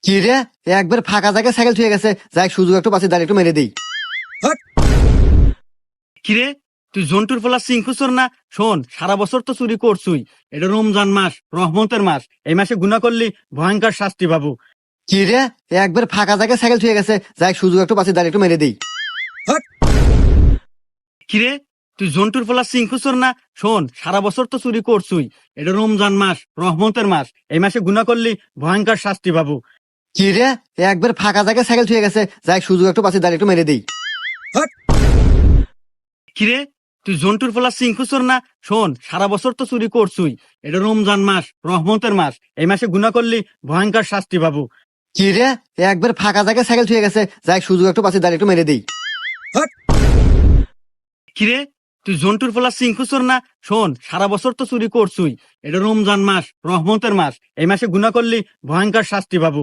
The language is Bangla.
কি রে, একবার ফাঁকা জায়গায় সাইকেল থুয়ে গেছে, যাই সুযোগ একটু পাচ্ছি, দাঁড়িয়ে একটু মেরে দিই। কিরে, তুই জন্টুর ফলা সিংকুচর না? শোন, সারা বছর তো চুরি করছুই। এটা রমজান মাস, রহমতের মাস। এই মাসে গুনাহ করলি ভয়ঙ্কর শাস্তি পাবো। কি রে, একবার ফাঁকা জায়গায় সাইকেল থুয়ে গেছে, যাই সুযোগ একটু পাচ্ছি, দাঁড়িয়ে একটু মেরে দিই। কিরে, তুই জন্টুর ফলা সিংকুচর না? শোন, সারা বছর তো চুরি করছুই। এটা রমজান মাস, রহমতের মাস। এই মাসে গুনাহ করলি ভয়ঙ্কর শাস্তি পাবো। কি রে, একবার ফাঁকা জায়গায় সাইকেল থুয়ে গেছে, যাই সুযোগ একটু পাচ্ছি, দাঁড়িয়ে একটু মেরে দিই। কিরে, তুই জন্টুর ফলা সিংকুচর না? শোন, সারা বছর তো চুরি করছুই। এটা রমজান মাস, রহমতের মাস। এই মাসে গুনাহ করলি ভয়ঙ্কর শাস্তি পাবো। কি রে, একবার ফাঁকা জায়গায় সাইকেল থুয়ে গেছে, যাই সুযোগ একটু পাচ্ছি, দাঁড়িয়ে একটু মেরে দিই। কিরে, তুই জন্টুর ফলা সিংকুচর না? শোন, সারা বছর তো চুরি করছুই। এটা রমজান মাস, রহমতের মাস। এই মাসে গুনাহ করলি ভয়ঙ্কর শাস্তি পাবো।